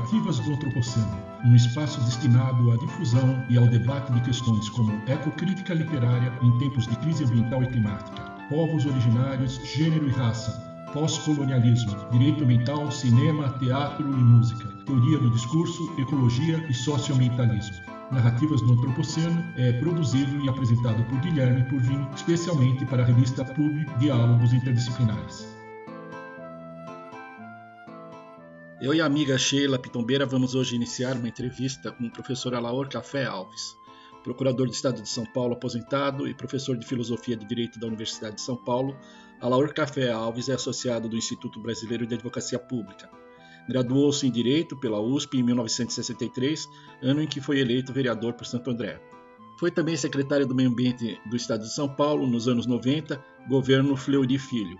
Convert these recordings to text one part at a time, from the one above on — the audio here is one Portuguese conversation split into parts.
Narrativas do Antropoceno, um espaço destinado à difusão e ao debate de questões como ecocrítica literária em tempos de crise ambiental e climática, povos originários, gênero e raça, pós-colonialismo, direito ambiental, cinema, teatro e música, teoria do discurso, ecologia e socioambientalismo. Narrativas do Antropoceno é produzido e apresentado por Guilherme Purvin, especialmente para a revista PUB Diálogos Interdisciplinares. Eu e a amiga Sheila Pitombeira vamos hoje iniciar uma entrevista com o professor Alaor Café Alves, procurador do Estado de São Paulo aposentado e professor de Filosofia de Direito da Universidade de São Paulo. Alaor Café Alves é associado do Instituto Brasileiro de Advocacia Pública. Graduou-se em Direito pela USP em 1963, ano em que foi eleito vereador por Santo André. Foi também secretário do Meio Ambiente do Estado de São Paulo nos anos 90, governo Fleury Filho.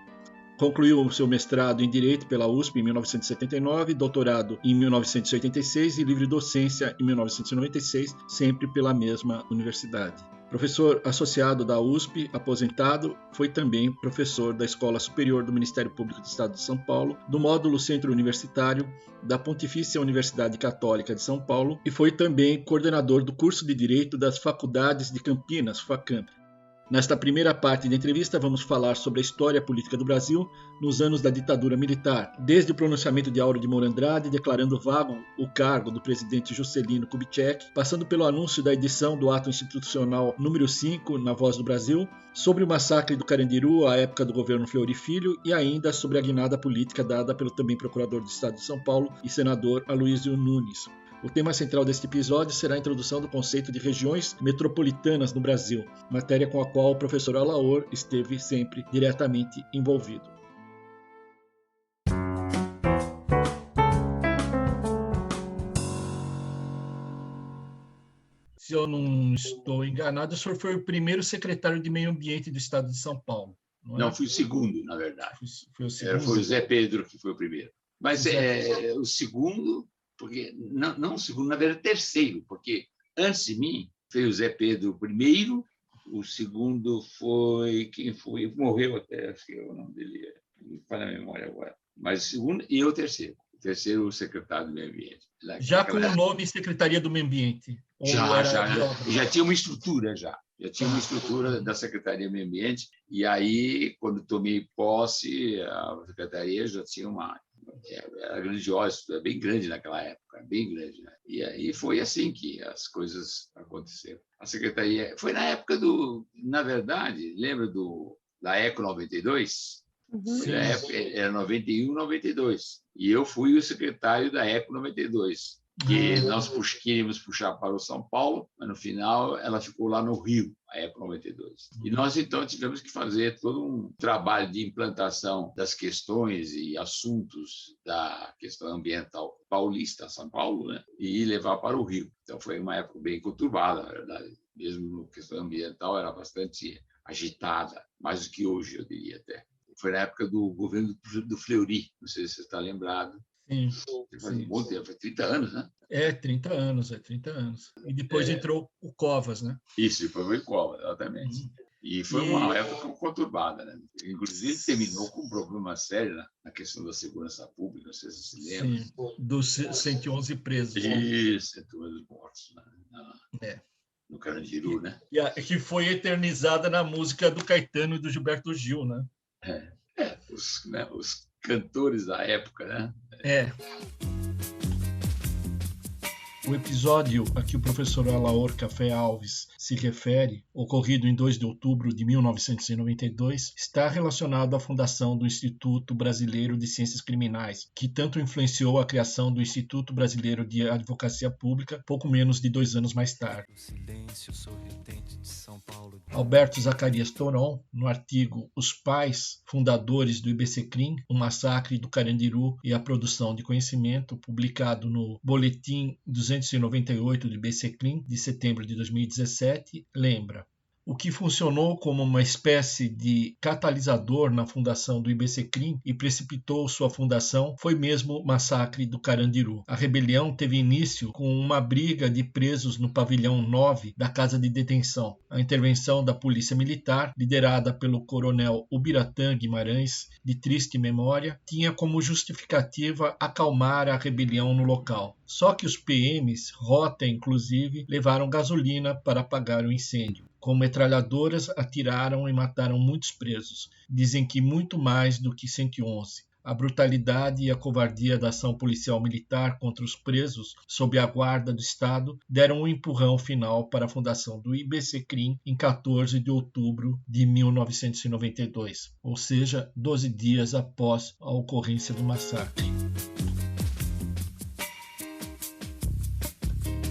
Concluiu o seu mestrado em Direito pela USP em 1979, doutorado em 1986 e livre docência em 1996, sempre pela mesma universidade. Professor associado da USP, aposentado, foi também professor da Escola Superior do Ministério Público do Estado de São Paulo, do módulo Centro Universitário da Pontifícia Universidade Católica de São Paulo e foi também coordenador do curso de Direito das Faculdades de Campinas, FACAMP. Nesta primeira parte da entrevista, vamos falar sobre a história política do Brasil nos anos da ditadura militar, desde o pronunciamento de Auro de Moura Andrade declarando vago o cargo do presidente Juscelino Kubitschek, passando pelo anúncio da edição do Ato Institucional número 5 na Voz do Brasil, sobre o massacre do Carandiru à época do governo Fleury Filho e ainda sobre a guinada política dada pelo também procurador do Estado de São Paulo e senador Aloysio Nunes. O tema central deste episódio será a introdução do conceito de regiões metropolitanas no Brasil, matéria com a qual o professor Alaor esteve sempre diretamente envolvido. Se eu não estou enganado, o senhor foi o primeiro secretário de Meio Ambiente do Estado de São Paulo. Não, fui o segundo, na verdade. Foi o segundo? Foi o Zé Pedro que foi o primeiro. Mas o segundo... porque não o segundo, na verdade, terceiro, porque antes de mim veio o Zé Pedro I, o segundo foi quem foi, morreu até, acho que o nome dele não está na memória agora, mas o segundo e o terceiro o secretário do Meio Ambiente. Já com o nome Secretaria do Meio Ambiente? Já tinha uma estrutura, já tinha uma estrutura da Secretaria do Meio Ambiente, e aí, quando tomei posse, a Secretaria já tinha era grandiosa, bem grande naquela época, bem grande, né? E aí foi assim que as coisas aconteceram. A secretaria foi na época na verdade, lembra da Eco 92? Sim. Na época, era 91, 92. E eu fui o secretário da Eco 92. Que nós queríamos puxar para o São Paulo, mas no final ela ficou lá no Rio, a Eco 92. E nós, então, tivemos que fazer todo um trabalho de implantação das questões e assuntos da questão ambiental paulista, São Paulo, né? E levar para o Rio. Então, foi uma época bem conturbada, na verdade. Mesmo na questão ambiental, era bastante agitada, mais do que hoje, eu diria até. Foi na época do governo do Fleury, não sei se você está lembrado. Sim. Faz um bom tempo, foi 30 anos, né? 30 anos. E depois entrou o Covas, né? Isso, depois foi o Covas, exatamente. E foi uma época conturbada, né? Inclusive, terminou com um problema sério na questão da segurança pública, não sei se você se lembra. Sim, dos 111 presos. Isso, 111 mortos no Carandiru, né? Que foi eternizada na música do Caetano e do Gilberto Gil, né? Os cantores da época, né? O episódio a que o professor Alaor Café Alves se refere, ocorrido em 2 de outubro de 1992, está relacionado à fundação do Instituto Brasileiro de Ciências Criminais, que tanto influenciou a criação do Instituto Brasileiro de Advocacia Pública, pouco menos de 2 anos mais tarde. Alberto Zacarias Toron, no artigo Os Pais Fundadores do IBCCRIM, o Massacre do Carandiru e a Produção de Conhecimento, publicado no Boletim 298 do IBCCRIM, de setembro de 2017, lembra: O que funcionou como uma espécie de catalisador na fundação do IBCCRIM e precipitou sua fundação foi mesmo o massacre do Carandiru. A rebelião teve início com uma briga de presos no pavilhão 9 da casa de detenção. A intervenção da polícia militar, liderada pelo coronel Ubiratã Guimarães, de triste memória, tinha como justificativa acalmar a rebelião no local. Só que os PMs, rota inclusive, levaram gasolina para apagar o incêndio. Com metralhadoras, atiraram e mataram muitos presos. Dizem que muito mais do que 111. A brutalidade e a covardia da ação policial militar contra os presos, sob a guarda do Estado, deram um empurrão final para a fundação do IBCCRIM em 14 de outubro de 1992, ou seja, 12 dias após a ocorrência do massacre.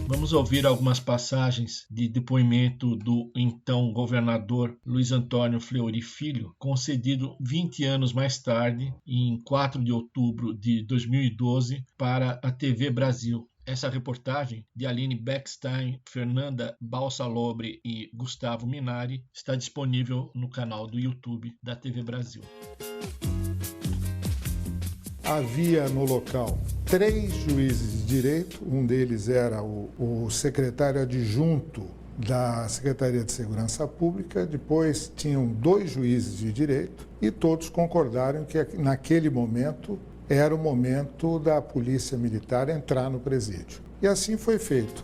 Vamos ouvir algumas passagens de depoimento do então governador Luiz Antônio Fleury Filho, concedido 20 anos mais tarde, em 4 de outubro de 2012, para a TV Brasil. Essa reportagem, de Aline Beckstein, Fernanda Balsalobre e Gustavo Minari, está disponível no canal do YouTube da TV Brasil. Havia no local 3 juízes de direito, um deles era o secretário adjunto da Secretaria de Segurança Pública, depois tinham 2 juízes de direito e todos concordaram que naquele momento era o momento da Polícia Militar entrar no presídio. E assim foi feito.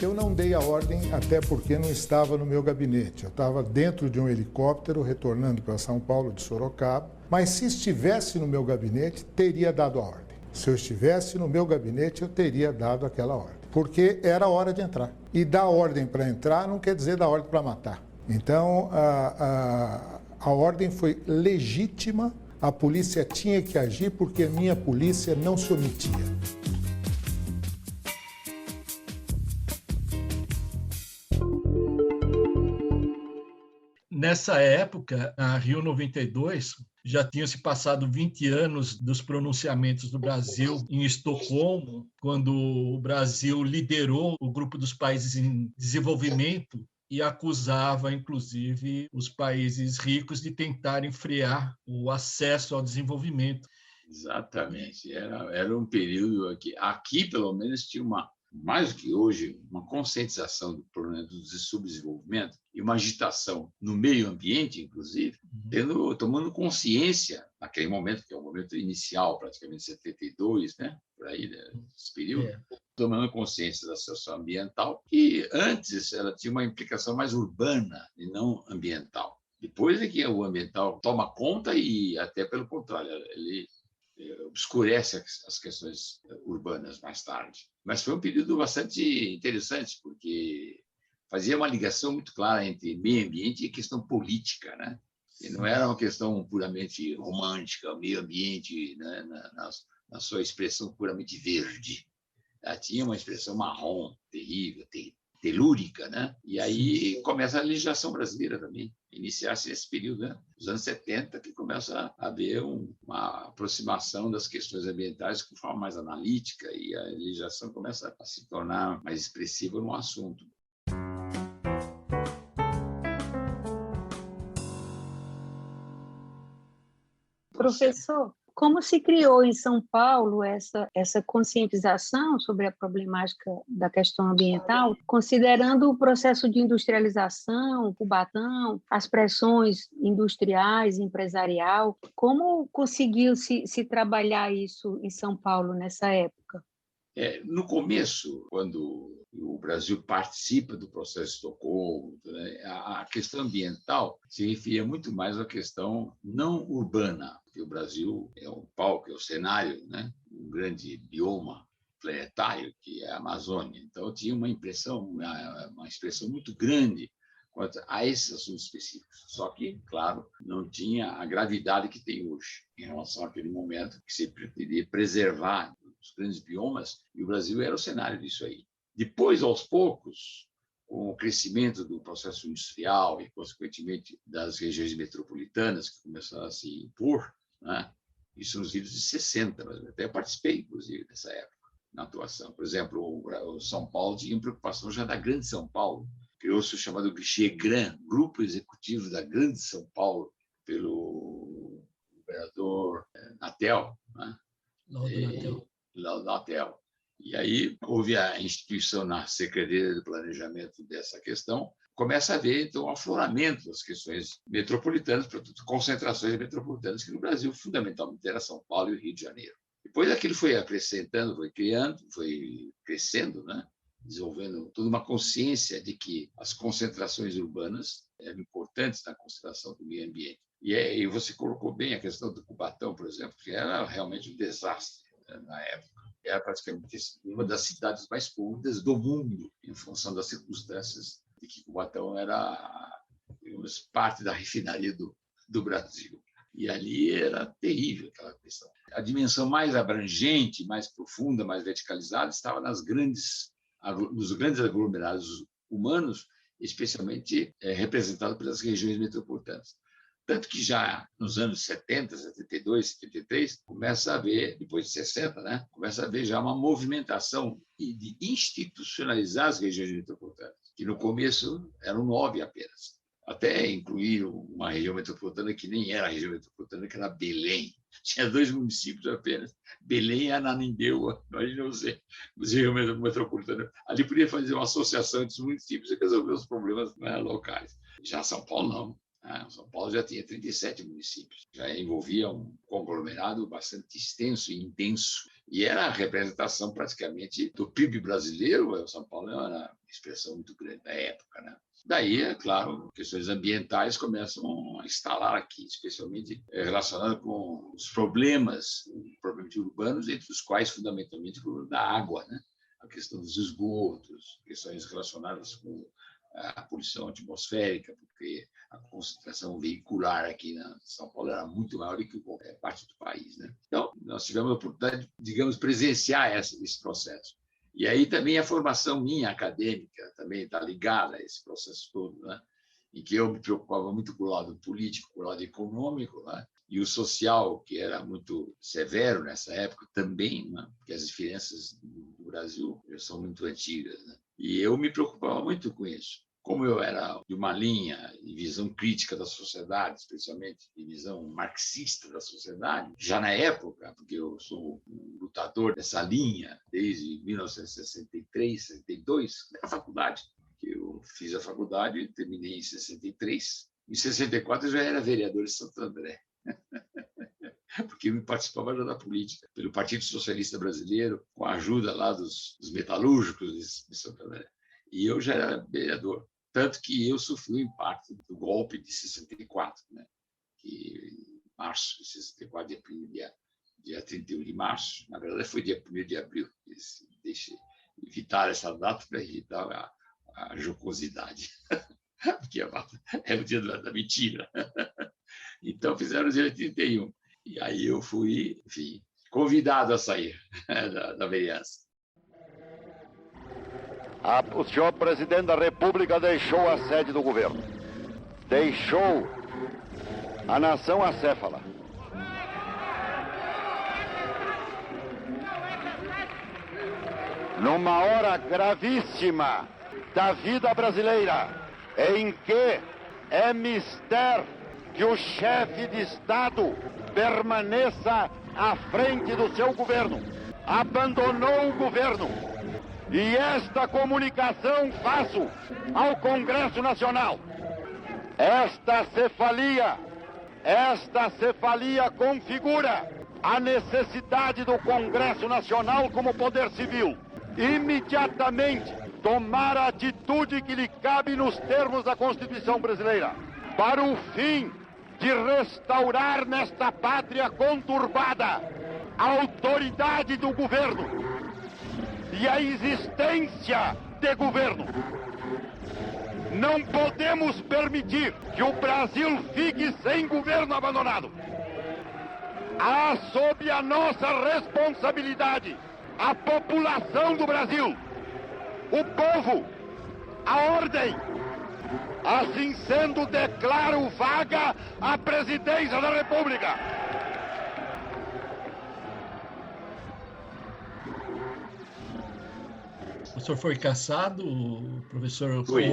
Eu não dei a ordem, até porque não estava no meu gabinete. Eu estava dentro de um helicóptero, retornando para São Paulo de Sorocaba, mas se estivesse no meu gabinete, teria dado a ordem. Se eu estivesse no meu gabinete, eu teria dado aquela ordem, porque era a hora de entrar. E dar ordem para entrar não quer dizer dar ordem para matar. Então, a ordem foi legítima, a polícia tinha que agir porque a minha polícia não se omitia. Nessa época, a Rio 92 já tinham se passado 20 anos dos pronunciamentos do Brasil em Estocolmo, quando o Brasil liderou o grupo dos países em desenvolvimento e acusava, inclusive, os países ricos de tentarem frear o acesso ao desenvolvimento. Exatamente. Era um período aqui pelo menos, tinha mais do que hoje, uma conscientização do problema do subdesenvolvimento e uma agitação no meio ambiente, inclusive, tomando consciência, naquele momento, que é o momento inicial, praticamente 72, né? Por aí, nesse período, tomando consciência da situação ambiental, que antes ela tinha uma implicação mais urbana e não ambiental. Depois é que o ambiental toma conta e, até pelo contrário, ele obscurece as questões urbanas mais tarde. Mas foi um período bastante interessante, porque fazia uma ligação muito clara entre meio ambiente e questão política, né? E não era uma questão puramente romântica, meio ambiente, né, na sua expressão puramente verde. Ela tinha uma expressão marrom, terrível, telúrica, né? E aí começa a legislação brasileira também, iniciar-se nesse período, né? Os anos 70, que começa a haver uma aproximação das questões ambientais de forma mais analítica e a legislação começa a se tornar mais expressiva no assunto. Professor, como se criou em São Paulo essa conscientização sobre a problemática da questão ambiental, considerando o processo de industrialização, o Cubatão, as pressões industriais, empresarial, como conseguiu se trabalhar isso em São Paulo nessa época? No começo, quando o Brasil participa do processo de Estocolmo, né, a questão ambiental se referia muito mais à questão não urbana, porque o Brasil é um palco, é o cenário, né, um grande bioma planetário, que é a Amazônia. Então, tinha uma expressão muito grande quanto a esses assuntos específicos. Só que, claro, não tinha a gravidade que tem hoje em relação àquele momento que se pretendia preservar os grandes biomas, e o Brasil era o cenário disso aí. Depois, aos poucos, com o crescimento do processo industrial e, consequentemente, das regiões metropolitanas que começaram a se impor, né? Isso nos anos 60, mas até participei, inclusive, dessa época. na atuação. Por exemplo, o São Paulo tinha preocupação já da Grande São Paulo. Criou-se o chamado GRAN, Grupo Executivo da Grande São Paulo, pelo governador Natel, né? Natel. E aí houve a instituição na Secretaria de Planejamento dessa questão. Começa a haver, então, o afloramento das questões metropolitanas, portanto, concentrações metropolitanas, que no Brasil, fundamentalmente, era São Paulo e o Rio de Janeiro. Depois aquilo foi acrescentando, foi criando, foi crescendo, né? Desenvolvendo toda uma consciência de que as concentrações urbanas eram importantes na consideração do meio ambiente. E você colocou bem a questão do Cubatão, por exemplo, que era realmente um desastre, né, na época. Era praticamente uma das cidades mais poluídas do mundo, em função das circunstâncias de que Cubatão era, digamos, parte da refinaria do Brasil. E ali era terrível aquela questão. A dimensão mais abrangente, mais profunda, mais verticalizada estava nos grandes aglomerados humanos, especialmente representados pelas regiões metropolitanas. Tanto que já nos anos 70, 72, 73, começa a haver, depois de 60, né, começa a haver já uma movimentação de institucionalizar as regiões metropolitanas, que no começo eram 9 apenas. Até incluir uma região metropolitana que nem era a região metropolitana, que era Belém. Tinha 2 municípios apenas, Belém e Ananindeua. Imagina você, região metropolitana. Ali podia fazer uma associação entre os municípios e resolver os problemas, né, locais. Já São Paulo, não. São Paulo já tinha 37 municípios. Já envolvia um conglomerado bastante extenso e intenso. E era a representação praticamente do PIB brasileiro. São Paulo era uma expressão muito grande da época, né? Daí, é claro, questões ambientais começam a instalar aqui, especialmente relacionadas com os problemas urbanos, entre os quais, fundamentalmente, o problema da água, né? A questão dos esgotos, questões relacionadas com a poluição atmosférica, porque a concentração veicular aqui na São Paulo era muito maior do que qualquer parte do país, né? Então, nós tivemos a oportunidade de, digamos, presenciar esse processo. E aí também a formação minha acadêmica também está ligada a esse processo todo, né? Em que eu me preocupava muito com o lado político, com o lado econômico, né? E o social, que era muito severo nessa época também, né? Porque as diferenças do Brasil são muito antigas, né? E eu me preocupava muito com isso. Como eu era de uma linha de visão crítica da sociedade, especialmente de visão marxista da sociedade, já na época, porque eu sou um lutador dessa linha desde 1963, 62, na faculdade. Eu fiz a faculdade e terminei em 63. Em 64 eu já era vereador de Santo André, porque eu participava já da política, pelo Partido Socialista Brasileiro, com a ajuda lá dos metalúrgicos de Santo André. E eu já era vereador. Tanto que eu sofri o impacto do golpe de 64, né? Que em março de 64, dia 31 de março, na verdade foi dia 1º de abril, deixe evitar essa data para evitar a jocosidade, porque é o dia da mentira. Então fizeram o dia 31. E aí eu fui, enfim, convidado a sair da vereança. O senhor presidente da República deixou a sede do governo, deixou a nação acéfala. Numa hora gravíssima da vida brasileira, em que é mister que o chefe de Estado permaneça à frente do seu governo, abandonou o governo. E esta comunicação faço ao Congresso Nacional. Esta cefalia configura a necessidade do Congresso Nacional como poder civil imediatamente tomar a atitude que lhe cabe nos termos da Constituição brasileira para o fim de restaurar nesta pátria conturbada a autoridade do governo e a existência de governo. Não podemos permitir que o Brasil fique sem governo abandonado. Há sob a nossa responsabilidade a população do Brasil, o povo, a ordem. Assim sendo, declaro vaga a presidência da República. O senhor foi cassado, professor? Foi.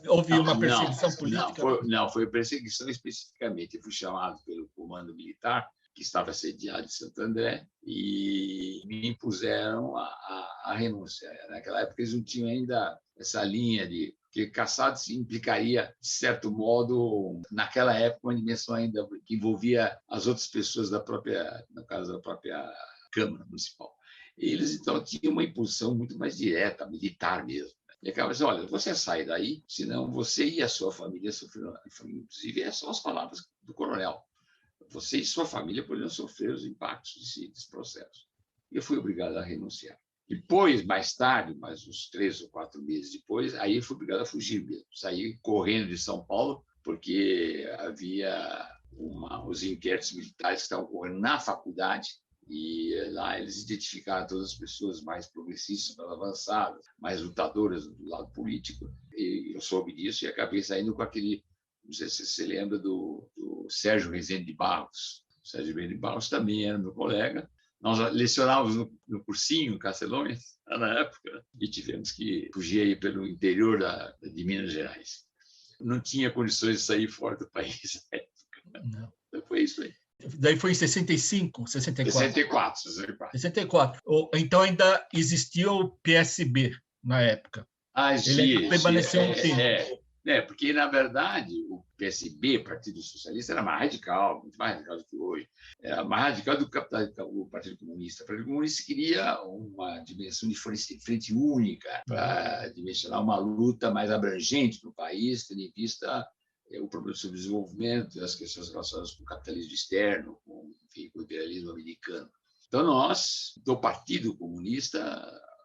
Houve uma perseguição política? Não, foi perseguição especificamente. Eu fui chamado pelo comando militar, que estava sediado em Santo André, e me impuseram a renúncia. Naquela época, eles não tinham ainda essa linha de que cassado implicaria, de certo modo, naquela época, uma dimensão ainda que envolvia as outras pessoas da própria, no caso da própria Câmara Municipal. Eles, então, tinham uma imposição muito mais direta, militar mesmo. E acaba dizendo, olha, você sai daí, senão você e a sua família sofrerão. Inclusive, essas são as palavras do coronel. Você e sua família poderiam sofrer os impactos desse processo. E eu fui obrigado a renunciar. Depois, mais tarde, mais uns 3 ou 4 meses depois, aí eu fui obrigado a fugir mesmo. Saí correndo de São Paulo, porque havia os inquéritos militares que estavam ocorrendo na faculdade, e lá eles identificaram todas as pessoas mais progressistas, mais avançadas, mais lutadoras do lado político. E eu soube disso e acabei saindo com aquele... Não sei se você lembra do Sérgio Rezende de Barros. O Sérgio Rezende de Barros também era meu colega. Nós lecionávamos no cursinho Castelões, na época, e tivemos que fugir aí pelo interior de Minas Gerais. Não tinha condições de sair fora do país na época. Não. Então foi isso aí. Daí foi em 65, 64? 64. Então ainda existia o PSB na época. Ele permaneceu um tempo. Porque, na verdade, o PSB, Partido Socialista, era mais radical, muito mais radical do que hoje. Era mais radical do que o Partido Comunista. O Partido Comunista queria uma dimensão de frente única, para dimensionar uma luta mais abrangente no país, tendo em vista o problema do desenvolvimento, as questões relacionadas com o capitalismo externo, com o imperialismo americano. Então, nós, do Partido Comunista,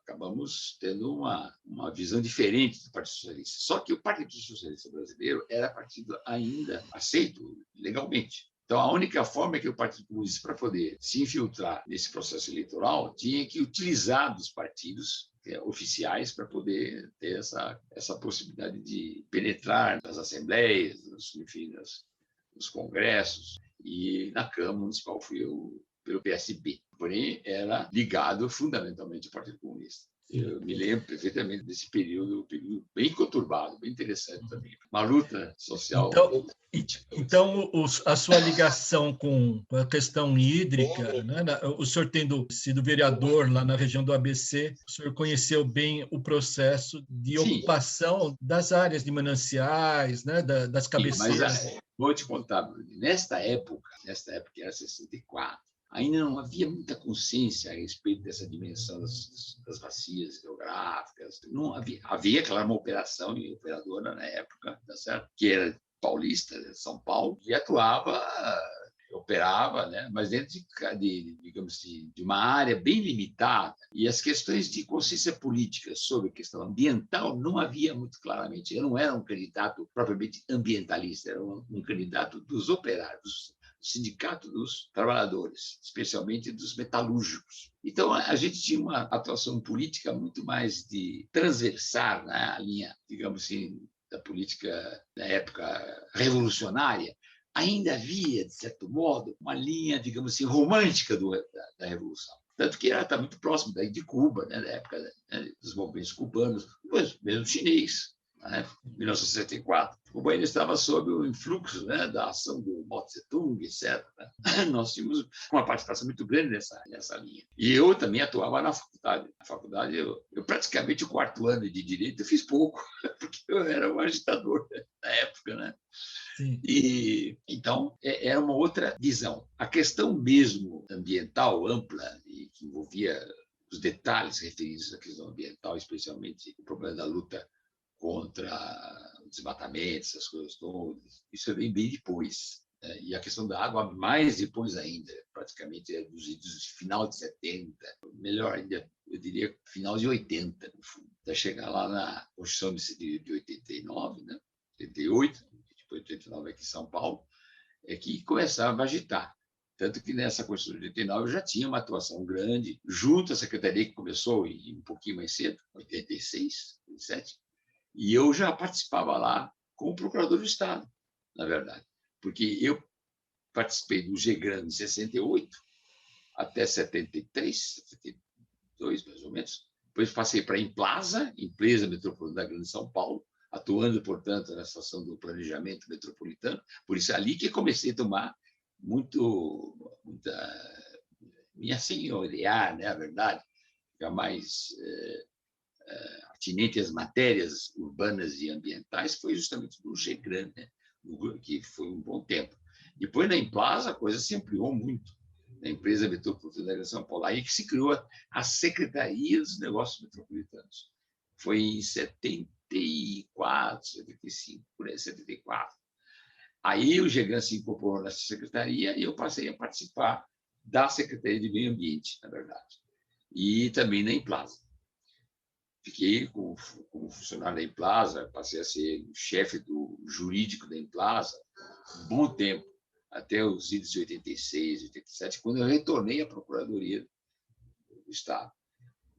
acabamos tendo uma visão diferente do Partido Socialista. Só que o Partido Socialista brasileiro era partido ainda aceito legalmente. Então, a única forma é que o Partido Comunista, para poder se infiltrar nesse processo eleitoral, tinha que utilizar dos partidos oficiais para poder ter essa possibilidade de penetrar nas assembleias, nos congressos. E na Câmara Municipal fui eu pelo PSB. Porém, era ligado fundamentalmente ao Partido Comunista. Eu me lembro perfeitamente desse período bem conturbado, bem interessante também. Uma luta social. Então a sua ligação com a questão hídrica, né? O senhor tendo sido vereador lá na região do ABC, o senhor conheceu bem o processo de ocupação das áreas de mananciais, né? Das cabeceiras. Sim, mas vou te contar, nesta época era 64, ainda não havia muita consciência a respeito dessa dimensão das bacias hidrográficas. Não havia claro, uma operação e operadora na época, tá certo? Que era paulista, de São Paulo, e operava, né? Mas dentro de uma área bem limitada. E as questões de consciência política sobre a questão ambiental não havia muito claramente. Eu não era um candidato propriamente ambientalista, era um candidato dos operários, Sindicato dos Trabalhadores, especialmente dos metalúrgicos. Então, a gente tinha uma atuação política muito mais de transversar, né, a linha, digamos assim, da política da época revolucionária. Ainda havia, de certo modo, uma linha, digamos assim, romântica da Revolução. Tanto que está muito próximo daí de Cuba, né, da época, né, dos movimentos cubanos, depois mesmo chinês. Em 1964, Cuba ainda estava sob o influxo, né, da ação do Mao Tse-tung, etc. Nós tínhamos uma participação muito grande nessa linha. E eu também atuava na faculdade. Na faculdade, eu praticamente o 4º ano de Direito eu fiz pouco, porque eu era um agitador na época, né? Sim. E, então, era uma outra visão. A questão mesmo ambiental ampla, e que envolvia os detalhes referidos à questão ambiental, especialmente o problema da luta contra o desmatamento, essas coisas todas. Isso vem bem depois. Né? E a questão da água, mais depois ainda, praticamente dos final de 70, melhor ainda, eu diria final de 80, no fundo, até chegar lá na Constituição de 89, né? 88, depois de 89 aqui em São Paulo, é que começava a agitar. Tanto que nessa Constituição de 89 eu já tinha uma atuação grande, junto à Secretaria, que começou um pouquinho mais cedo, 86, 87, e eu já participava lá como procurador do Estado, na verdade, porque eu participei do GEGRAM em 68 até 73, 72, mais ou menos, Depois passei para a Implaza, Empresa Metropolitana da Grande São Paulo, atuando, portanto, na situação do planejamento metropolitano. Por isso, é ali que comecei a tomar muita minha senhorear, né, a verdade, ficar mais atinente às matérias urbanas e ambientais, foi justamente no GEGRAN, né, que foi um bom tempo. Depois, na Implaza, a coisa se ampliou muito, na Empresa Metropolitana da Grande São Paulo. Aí que se criou a Secretaria dos Negócios Metropolitanos. Foi em 74, 75, por aí, 74. Aí o GEGRAN se incorporou nessa secretaria e eu passei a participar da Secretaria de Meio Ambiente, na verdade, e também na Implaza. Fiquei como funcionário da Implaza, passei a ser chefe do jurídico da Implaza um bom tempo, até os idos de 86, 87, quando eu retornei à Procuradoria do Estado.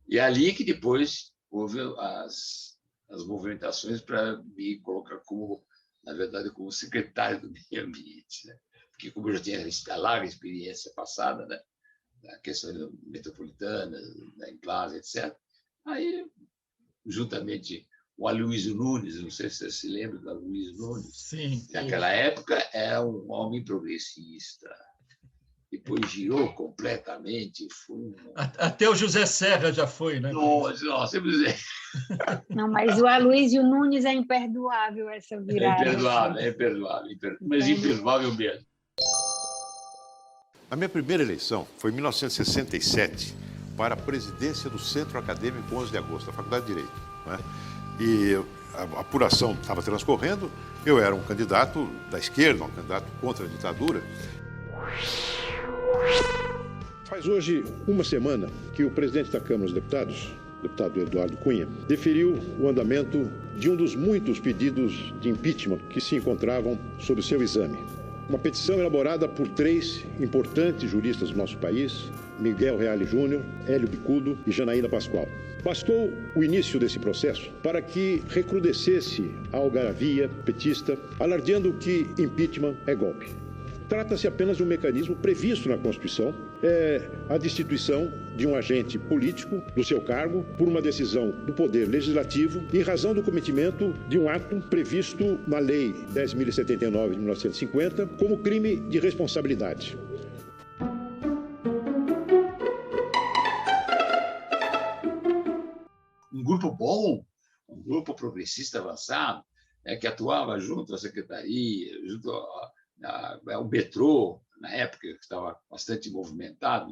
E é ali que depois houve as movimentações para me colocar como, na verdade, como secretário do Meio Ambiente, né? Porque como eu já tinha a larga experiência passada, né, na questão metropolitana, da Implaza, etc., aí, juntamente com o Aloysio Nunes, não sei se você se lembra do Aloysio Nunes, Sim. naquela época era um homem progressista, depois girou completamente. Até o José Serra já foi, né? Nossa, Não, mas o Aloysio Nunes é imperdoável essa virada. É imperdoável, mas imperdoável mesmo. A minha primeira eleição foi em 1967 para a presidência do Centro Acadêmico 11 de Agosto, da Faculdade de Direito, né? E a apuração estava transcorrendo, eu era um candidato da esquerda, um candidato contra a ditadura. Faz hoje uma semana que o presidente da Câmara dos Deputados, o deputado Eduardo Cunha, deferiu o andamento de um dos muitos pedidos de impeachment que se encontravam sob seu exame. Uma petição elaborada por 3 importantes juristas do nosso país, Miguel Reale Júnior, Hélio Bicudo e Janaína Pascoal. Bastou o início desse processo para que recrudescesse a algaravia petista, alardeando que impeachment é golpe. Trata-se apenas de um mecanismo previsto na Constituição, a destituição de um agente político do seu cargo por uma decisão do Poder Legislativo em razão do cometimento de um ato previsto na Lei 10.079 de 1950 como crime de responsabilidade. Um grupo bom, um grupo progressista avançado, que atuava junto à secretaria, junto ao metrô, na época, que estava bastante movimentado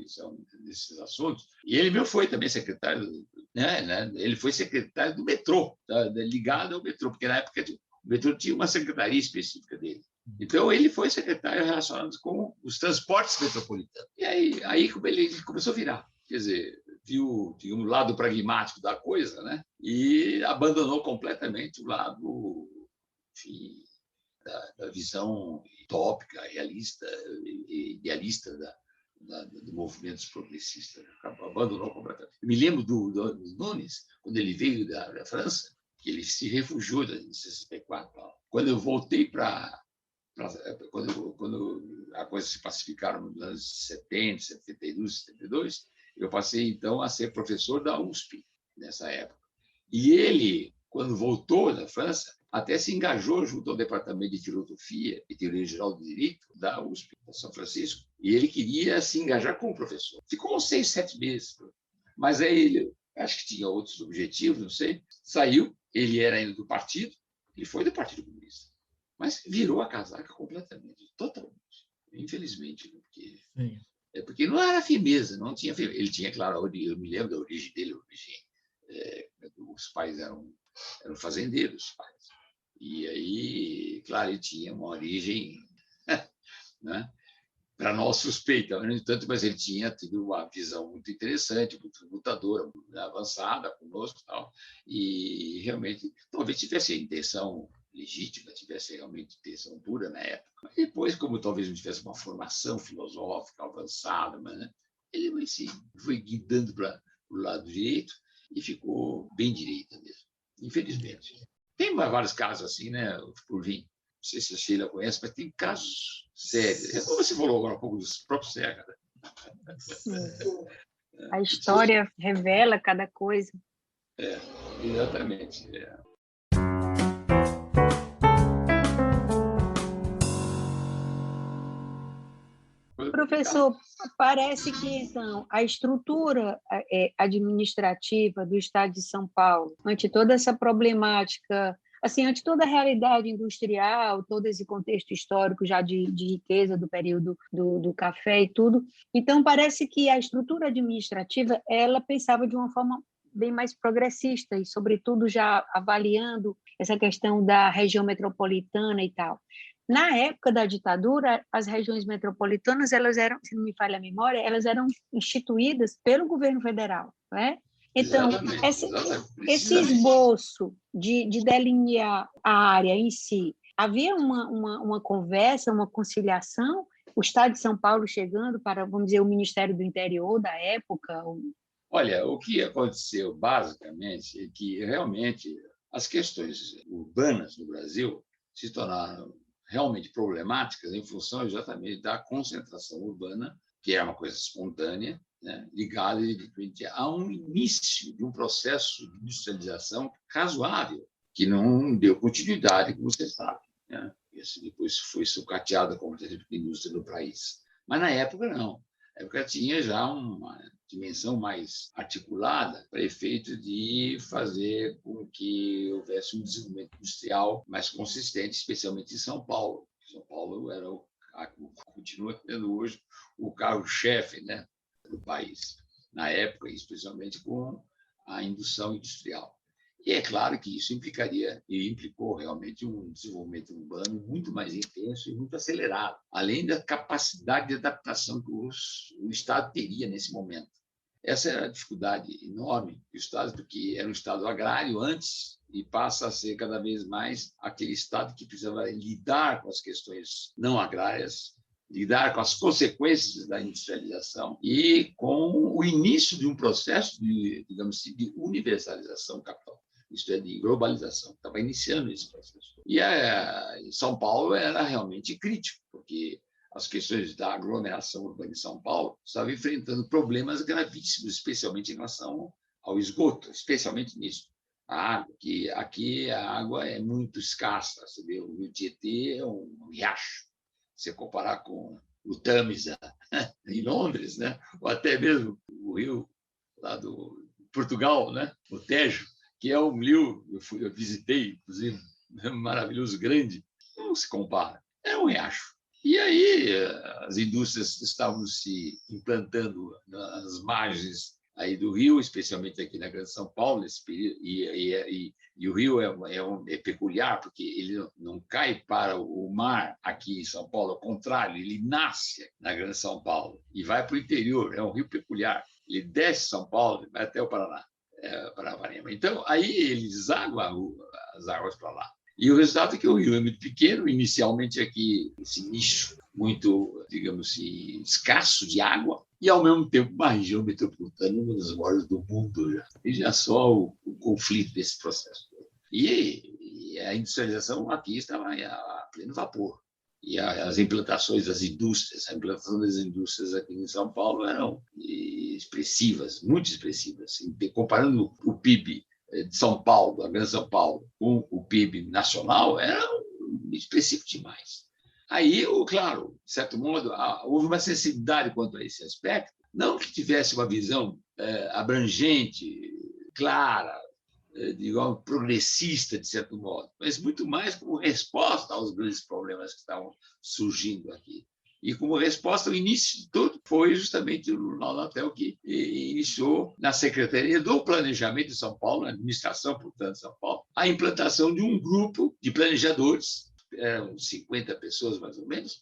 nesses assuntos. E ele mesmo foi também secretário, né? Ele foi secretário do metrô, ligado ao metrô, porque na época o metrô tinha uma secretaria específica dele. Então, ele foi secretário relacionado com os transportes metropolitanos. E aí ele começou a virar. Quer dizer, viu um lado pragmático da coisa, né? E abandonou completamente o lado, enfim, da visão utópica, realista, idealista do movimento progressista. Abandonou completamente. Eu me lembro do Nunes, quando ele veio da França, que ele se refugiou em 64. Quando eu voltei quando a coisa se pacificaram nos anos 70, 72, 72, eu passei, então, a ser professor da USP, nessa época. E ele, quando voltou da França, até se engajou junto ao Departamento de Filosofia e Teoria Geral do Direito da USP, de São Francisco, e ele queria se engajar como professor. Ficou uns 6, 7 meses, mas aí ele, acho que tinha outros objetivos, não sei, saiu, ele era ainda do partido, ele foi do Partido Comunista, mas virou a casaca completamente, totalmente, infelizmente, porque não era firmeza, não tinha firmeza. Ele tinha, claro, eu me lembro da origem dele, os pais eram fazendeiros, os pais. E aí, claro, ele tinha uma origem, né, para nós suspeita, no entanto, mas ele tinha tido uma visão muito interessante, muito lutadora, muito avançada conosco e tal, e realmente talvez tivesse a intenção legítima, tivesse realmente intenção pura na época. Mas depois, como talvez não tivesse uma formação filosófica avançada, mas, né, ele foi guiando para o lado direito e ficou bem direita mesmo, infelizmente. Tem vários casos assim, né, por vir. Não sei se a Sheila conhece, mas tem casos sérios. É como você falou agora um pouco dos próprios Serra, né? A história revela cada coisa. Exatamente. Professor, parece que, então, a estrutura administrativa do Estado de São Paulo, ante toda essa problemática, assim, ante toda a realidade industrial, todo esse contexto histórico já de riqueza do período do café e tudo, então parece que a estrutura administrativa, ela pensava de uma forma bem mais progressista e, sobretudo, já avaliando essa questão da região metropolitana e tal. Na época da ditadura, as regiões metropolitanas, elas eram, se não me falha a memória, elas eram instituídas pelo governo federal, não é? Então, esse esboço de delinear a área em si, havia uma conversa, uma conciliação? O Estado de São Paulo chegando para, vamos dizer, o Ministério do Interior da época? Olha, o que aconteceu, basicamente, é que, realmente, as questões urbanas no Brasil se tornaram realmente problemáticas em função exatamente da concentração urbana, que é uma coisa espontânea, né, ligada evidentemente a um início de um processo de industrialização razoável, que não deu continuidade, como você sabe, né? Isso depois foi sucateado como a indústria do país. Mas, na época, não. Na época tinha já uma dimensão mais articulada para efeito de fazer com que houvesse um desenvolvimento industrial mais consistente, especialmente em São Paulo. São Paulo era continua sendo hoje o carro-chefe, né, do país, na época, especialmente com a indução industrial. E é claro que isso implicaria e implicou realmente um desenvolvimento urbano muito mais intenso e muito acelerado, além da capacidade de adaptação que o Estado teria nesse momento. Essa era a dificuldade enorme do Estado, porque era um Estado agrário antes e passa a ser cada vez mais aquele Estado que precisava lidar com as questões não agrárias, lidar com as consequências da industrialização e com o início de um processo de, digamos assim, de universalização capital. Isto é, de globalização. Estava iniciando esse processo. E São Paulo era realmente crítico, porque as questões da aglomeração urbana de São Paulo estavam enfrentando problemas gravíssimos, especialmente em relação ao esgoto, especialmente nisso. A água, que aqui a água é muito escassa. Você vê, o Rio Tietê é um riacho. Se você comparar com o Tâmisa, em Londres, né? Ou até mesmo o rio lá do Portugal, né? O Tejo, que é um rio, eu visitei, inclusive, maravilhoso, grande, não se compara, é um riacho. E aí as indústrias estavam se implantando nas margens aí do rio, especialmente aqui na Grande São Paulo, nesse período, e o rio é peculiar, porque ele não cai para o mar aqui em São Paulo, ao contrário, ele nasce na Grande São Paulo e vai para o interior, é um rio peculiar. Ele desce São Paulo e vai até o Paraná. Paranapanema. Então, aí eles aguam as águas para lá. E o resultado é que o rio é muito pequeno, inicialmente aqui, esse nicho muito, digamos assim, escasso de água, e, ao mesmo tempo, uma região metropolitana, uma das maiores do mundo. E já só o conflito desse processo. E a industrialização aqui estava a pleno vapor. E as implantações das indústrias, a implantação das indústrias aqui em São Paulo eram expressivas, muito expressivas. Comparando o PIB de São Paulo, da Grande São Paulo, com o PIB nacional, era expressivo demais. Aí, claro, de certo modo, houve uma sensibilidade quanto a esse aspecto, não que tivesse uma visão abrangente, clara, digamos, progressista, de certo modo, mas muito mais como resposta aos grandes problemas que estavam surgindo aqui. E como resposta, o início de tudo foi justamente o Laudatel que iniciou na Secretaria do Planejamento de São Paulo, na administração, portanto, de São Paulo, a implantação de um grupo de planejadores, eram 50 pessoas mais ou menos,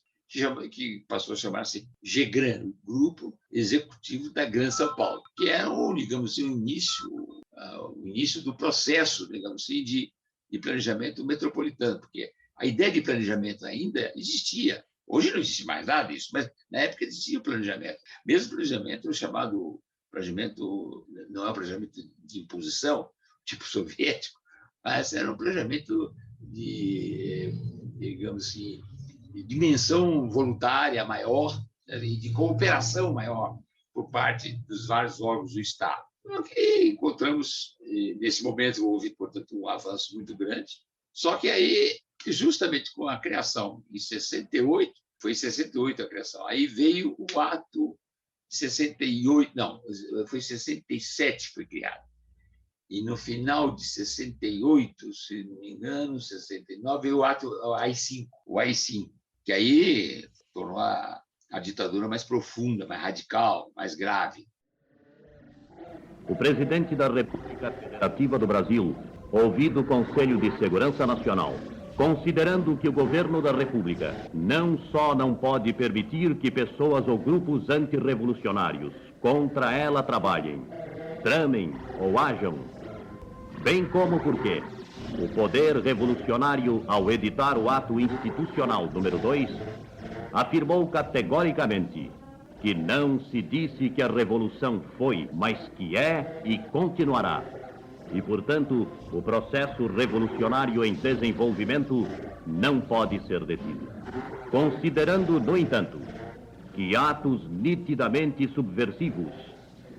que passou a chamar-se GEGRAN, Grupo Executivo da Grande São Paulo, que era, digamos assim, o início do processo, digamos assim, de planejamento metropolitano, porque a ideia de planejamento ainda existia. Hoje não existe mais nada disso, mas na época existia o planejamento. Mesmo o planejamento chamado planejamento, não é um planejamento de imposição, tipo soviético, mas era um planejamento de, digamos assim, de dimensão voluntária maior, de cooperação maior por parte dos vários órgãos do Estado. O que encontramos, nesse momento, houve, portanto, um avanço muito grande. Só que aí, justamente com a criação em 68, foi em 68 a criação, aí veio o ato de 68, não, foi em 67 que foi criado. E no final de 68, se não me engano, 69, veio o ato o AI-5, que aí tornou a ditadura mais profunda, mais radical, mais grave. O presidente da República Federativa do Brasil, ouvido o Conselho de Segurança Nacional, considerando que o governo da República não só não pode permitir que pessoas ou grupos antirrevolucionários contra ela trabalhem, tramem ou ajam, bem como porque o poder revolucionário, ao editar o ato institucional número 2, afirmou categoricamente que não se disse que a revolução foi, mas que é e continuará. E, portanto, o processo revolucionário em desenvolvimento não pode ser detido. Considerando, no entanto, que atos nitidamente subversivos,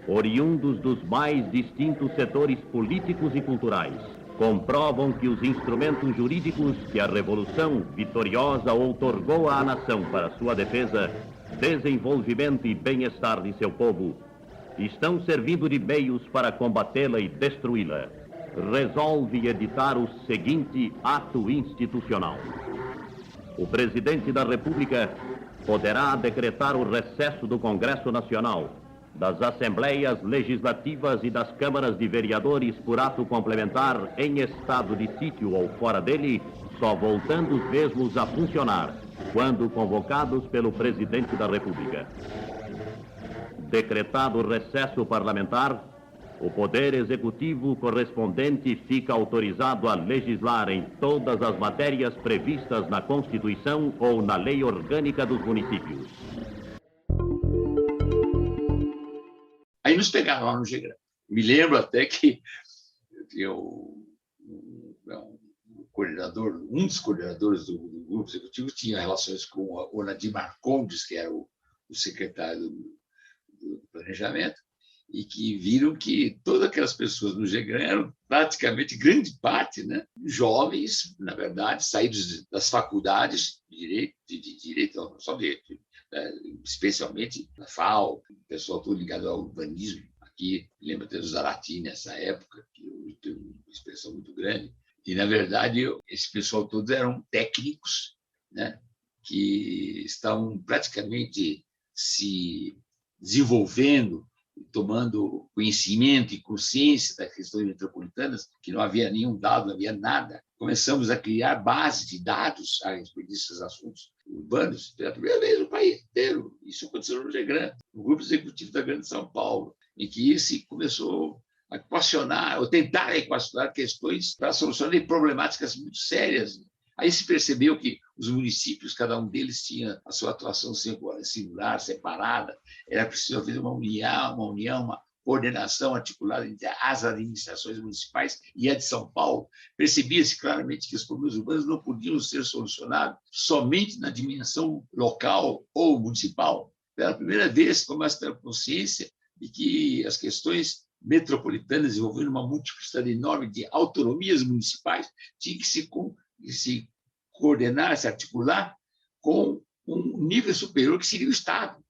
oriundos dos mais distintos setores políticos e culturais, comprovam que os instrumentos jurídicos que a Revolução vitoriosa outorgou à nação para sua defesa, desenvolvimento e bem-estar de seu povo, estão servindo de meios para combatê-la e destruí-la. Resolve editar o seguinte ato institucional. O presidente da República poderá decretar o recesso do Congresso Nacional, das Assembleias Legislativas e das Câmaras de Vereadores por ato complementar em estado de sítio ou fora dele, só voltando os mesmos a funcionar, quando convocados pelo presidente da República. Decretado o recesso parlamentar, o Poder Executivo correspondente fica autorizado a legislar em todas as matérias previstas na Constituição ou na Lei Orgânica dos Municípios. Aí nos pegaram lá no GEGRAM. Me lembro até que um dos coordenadores do grupo executivo tinha relações com o Nadir Marcondes, que era o secretário do planejamento, e que viram que todas aquelas pessoas no GEGRAM eram praticamente, grande parte, né, jovens, na verdade, saídos das faculdades de direito, não só direito, especialmente na FAO, o pessoal todo ligado ao urbanismo. Aqui, lembra até do Zarati nessa época, que tem uma expressão muito grande. E, na verdade, esse pessoal todos eram técnicos, né, que estavam praticamente se desenvolvendo, tomando conhecimento e consciência das questões metropolitanas, que não havia nenhum dado, não havia nada. Começamos a criar bases de dados a respeito desses assuntos urbanos pela primeira vez no país inteiro. Isso aconteceu no GEGRAM, no Grupo Executivo da Grande São Paulo, em que se começou a equacionar, ou tentar equacionar questões para solucionar problemáticas muito sérias. Aí se percebeu que os municípios, cada um deles tinha a sua atuação singular, separada. Era preciso haver uma união, uma coordenação articulada entre as administrações municipais e a de São Paulo. Percebia-se claramente que os problemas urbanos não podiam ser solucionados somente na dimensão local ou municipal. Pela primeira vez, começa a ter consciência de que as questões metropolitanas, envolvendo uma multiplicidade enorme de autonomias municipais, tinham que se coordenar, se articular com um nível superior que seria o Estado.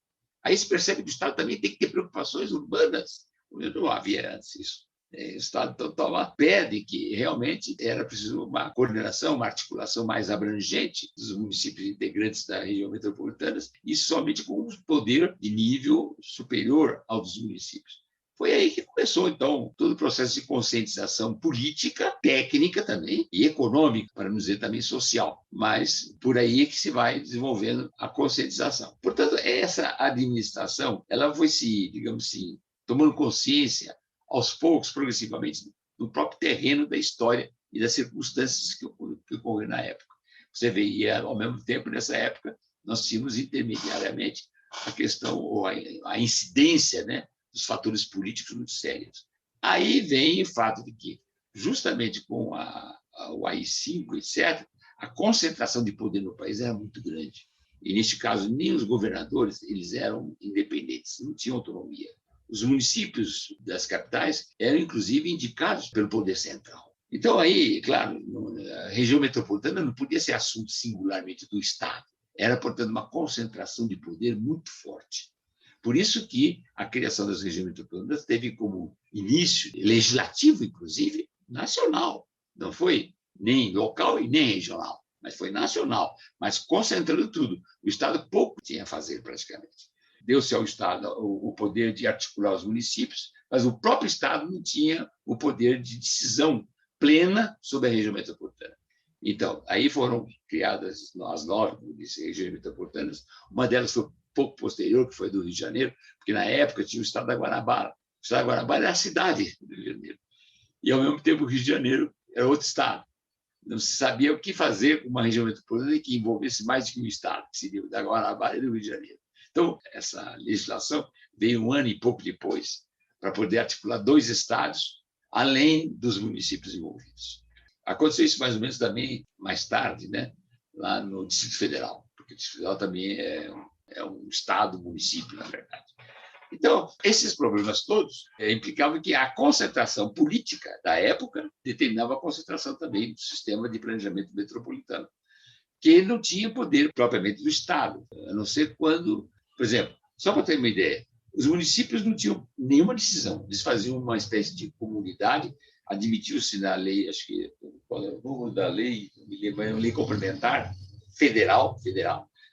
Aí se percebe que o Estado também tem que ter preocupações urbanas. Não havia antes isso. O Estado então toma pé de que realmente era preciso uma coordenação, uma articulação mais abrangente dos municípios integrantes da região metropolitana, e somente com um poder de nível superior ao dos municípios. Foi aí que começou, então, todo o processo de conscientização política, técnica também, e econômica, para não dizer também social. Mas por aí é que se vai desenvolvendo a conscientização. Portanto, essa administração, ela foi digamos assim, tomando consciência, aos poucos, progressivamente, no próprio terreno da história e das circunstâncias que ocorreram na época. Você veia, ao mesmo tempo, nessa época, nós tínhamos intermediariamente a questão, ou a incidência, né, dos fatores políticos muito sérios. Aí vem o fato de que, justamente com o AI-5, etc., a concentração de poder no país era muito grande. E, neste caso, nem os governadores eles eram independentes, não tinham autonomia. os municípios das capitais eram, inclusive, indicados pelo poder central. Então, aí, claro, a região metropolitana não podia ser assunto singularmente do Estado. Era, portanto, uma concentração de poder muito forte. Por isso que a criação das regiões metropolitanas teve como início legislativo, inclusive, nacional. Não foi nem local e nem regional, mas foi nacional, mas concentrando tudo. O Estado pouco tinha a fazer, praticamente. Deu-se ao Estado o poder de articular os municípios, mas o próprio Estado não tinha o poder de decisão plena sobre a região metropolitana. Então, aí foram criadas as 9 regiões metropolitanas. Uma delas foi pouco posterior, que foi do Rio de Janeiro, porque na época tinha o Estado da Guanabara. O Estado da Guanabara era a cidade do Rio de Janeiro. E, ao mesmo tempo, o Rio de Janeiro era outro Estado. Não se sabia o que fazer com uma região metropolitana que envolvesse mais de um Estado, que seria o da Guanabara e do Rio de Janeiro. Então, essa legislação veio um ano e pouco depois, para poder articular 2 estados, além dos municípios envolvidos. Aconteceu isso mais ou menos também mais tarde, né? Lá no Distrito Federal, porque o Distrito Federal também é um estado-município, na verdade. Então, esses problemas todos implicavam que a concentração política da época determinava a concentração também do sistema de planejamento metropolitano, que não tinha poder propriamente do Estado, a não ser quando, por exemplo, só para ter uma ideia, os municípios não tinham nenhuma decisão, eles faziam uma espécie de comunidade, admitiu-se na lei, acho que qual é o nome da lei, uma lei complementar federal,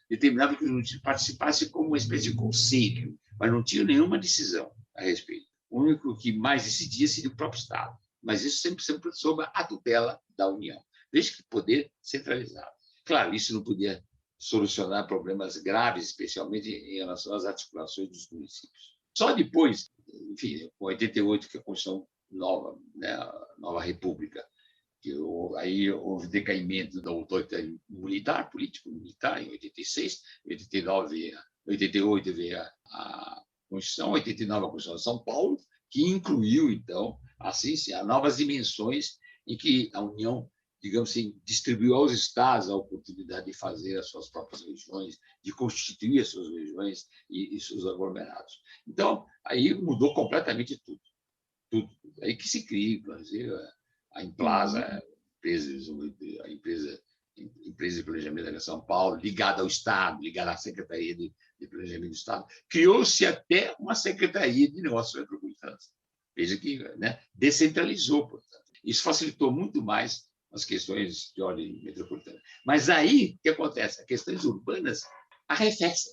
determinava que os municípios participassem como uma espécie de conselho, mas não tinham nenhuma decisão a respeito. O único que mais decidia seria o próprio Estado, mas isso sempre sob a tutela da União, desde que poder centralizado. Claro, isso não podia solucionar problemas graves, especialmente em relação às articulações dos municípios. Só depois, enfim, com 88, que é a Constituição nova, né, a nova República, que aí houve decaimento da autoridade militar, político-militar, em 86, em 88 veio a Constituição, 89 a Constituição de São Paulo, que incluiu, então, assim, as novas dimensões em que a União, digamos assim, distribuiu aos estados a oportunidade de fazer as suas próprias regiões, de constituir as suas regiões e seus aglomerados. Então, aí mudou completamente tudo. Aí que se cria, inclusive, a Implaza, a empresa de planejamento da São Paulo, ligada ao Estado, ligada à Secretaria de Planejamento do Estado. Criou-se até uma Secretaria de Negócios Metropolitanos. Veja que, né, descentralizou, portanto. Isso facilitou muito mais as questões de ordem metropolitana. Mas aí, o que acontece? As questões urbanas arrefecem.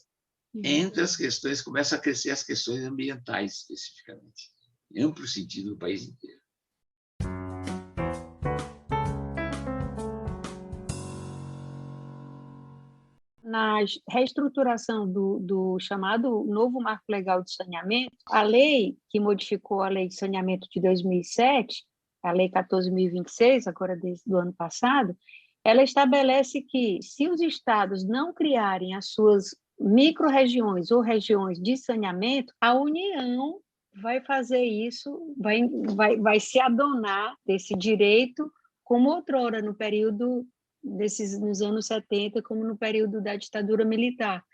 Entre as questões, começam a crescer as questões ambientais, especificamente, em amplo sentido no país inteiro. Na reestruturação do chamado novo Marco Legal de Saneamento, a lei que modificou a Lei de Saneamento de 2007, a Lei 14.026, agora do ano passado, ela estabelece que, se os estados não criarem as suas micro-regiões ou regiões de saneamento, a União vai fazer isso, vai se adonar desse direito, como outrora, no período nos anos 70, como no período da ditadura militar.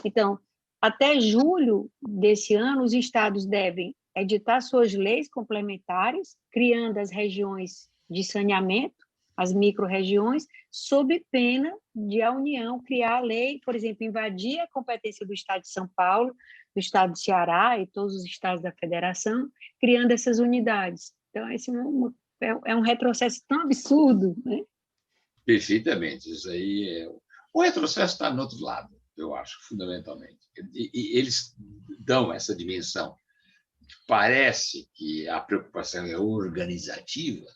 Então, até julho desse ano, os estados devem editar suas leis complementares, criando as regiões de saneamento, as micro-regiões, sob pena de a União criar a lei, por exemplo, invadir a competência do Estado de São Paulo, do Estado de Ceará e todos os estados da federação, criando essas unidades. Então, esse é um retrocesso tão absurdo, né? Perfeitamente. Isso aí o retrocesso está no outro lado, eu acho, fundamentalmente. E eles dão essa dimensão. Parece que a preocupação é organizativa,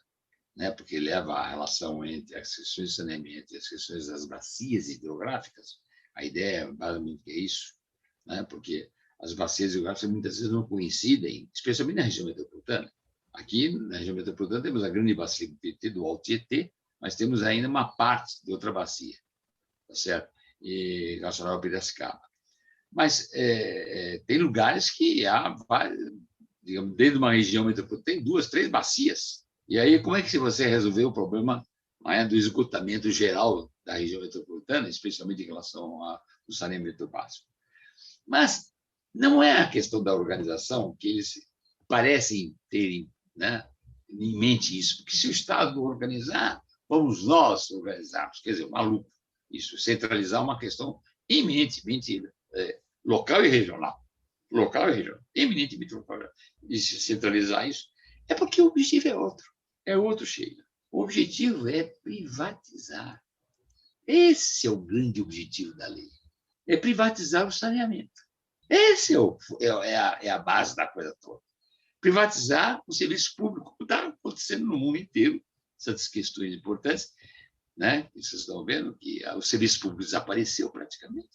né, porque leva à relação entre as questões de saneamento e as questões das bacias hidrográficas. A ideia, basicamente, é isso, né, porque as bacias hidrográficas muitas vezes não coincidem, especialmente na região metropolitana. Aqui, na região metropolitana, temos a grande bacia do Alto Tietê, mas temos ainda uma parte de outra bacia, tá certo? E relacionada ao Piracicaba. Mas tem lugares que há, digamos, dentro de uma região metropolitana, tem 2, 3 bacias. E aí, como é que você resolveu o problema, né, do esgotamento geral da região metropolitana, especialmente em relação ao saneamento básico? Mas Não é a questão da organização, que eles parecem terem, né, em mente isso, porque se o Estado não organizar, vamos nós organizarmos. Quer dizer, maluco. Isso, centralizar uma questão eminentemente local e regional. Local e regional. Eminentemente local. E se centralizar isso, é porque o objetivo é outro. É outro, Sheila. O objetivo é privatizar. Esse é o grande objetivo da lei. É privatizar o saneamento. Esse é a base da coisa toda. Privatizar o serviço público, que está acontecendo no mundo inteiro, essas questões importantes, né? Vocês estão vendo que o serviço público desapareceu praticamente.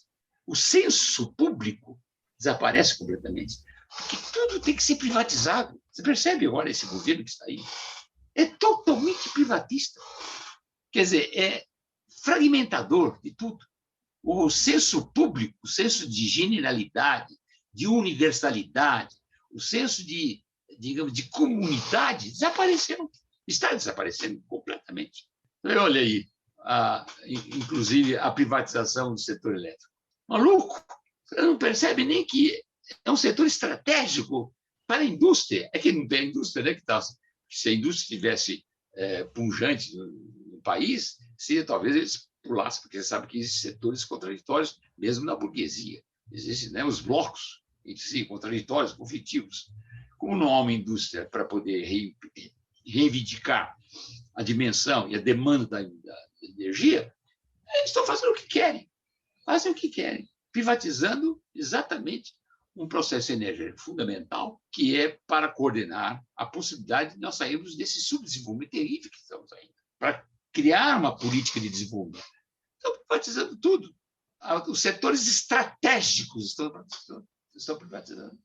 O senso público desaparece completamente, porque tudo tem que ser privatizado. Você percebe agora esse governo que está aí? É totalmente privatista. Quer dizer, é fragmentador de tudo. O senso público, o senso de generalidade, de universalidade, o senso de, digamos, de comunidade desapareceram. Está desaparecendo completamente. Olha aí, inclusive a privatização do setor elétrico. Maluco! Você não percebe nem que é um setor estratégico para a indústria. É que não tem a indústria, né? Se a indústria estivesse pujante no país, talvez eles pulassem, porque você sabe que existem setores contraditórios, mesmo na burguesia. Existem, né, os blocos entre si, contraditórios, conflitivos. Como não há uma indústria para poder reivindicar a dimensão e a demanda da energia, eles estão fazendo o que querem. Fazem o que querem, privatizando exatamente um processo energético fundamental, que é para coordenar a possibilidade de nós sairmos desse subdesenvolvimento terrível que estamos ainda, para criar uma política de desenvolvimento. Estão privatizando tudo. Os setores estratégicos estão privatizando.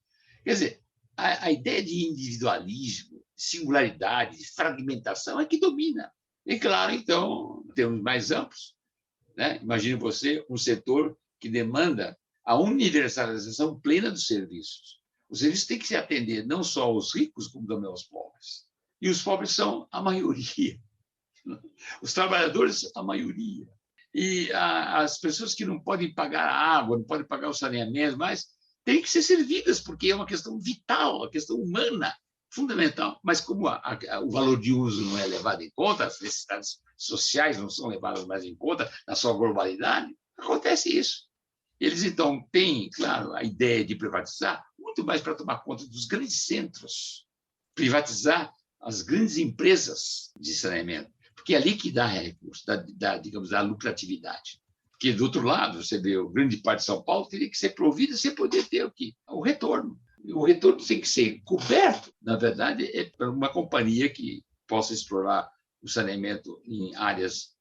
Quer dizer, a ideia de individualismo, singularidade, de fragmentação é que domina. E, claro, então, termos mais amplos, né? Imagine você um setor que demanda a universalização plena dos serviços. Os serviços têm que se atender não só aos ricos, como também aos pobres. E os pobres são a maioria. Os trabalhadores, a maioria. E as pessoas que não podem pagar a água, não podem pagar o saneamento, mas têm que ser servidas, porque é uma questão vital, uma questão humana, fundamental. Mas como o valor de uso não é levado em conta, as necessidades sociais não são levadas mais em conta na sua globalidade, acontece isso. Eles, então, têm, claro, a ideia de privatizar, muito mais para tomar conta dos grandes centros, privatizar as grandes empresas de saneamento, porque é ali que dá recurso, digamos, da lucratividade. Porque, do outro lado, você vê, grande parte de São Paulo teria que ser provida sem poder ter o quê? O retorno. O retorno tem que ser coberto, na verdade, é por uma companhia que possa explorar o saneamento em áreas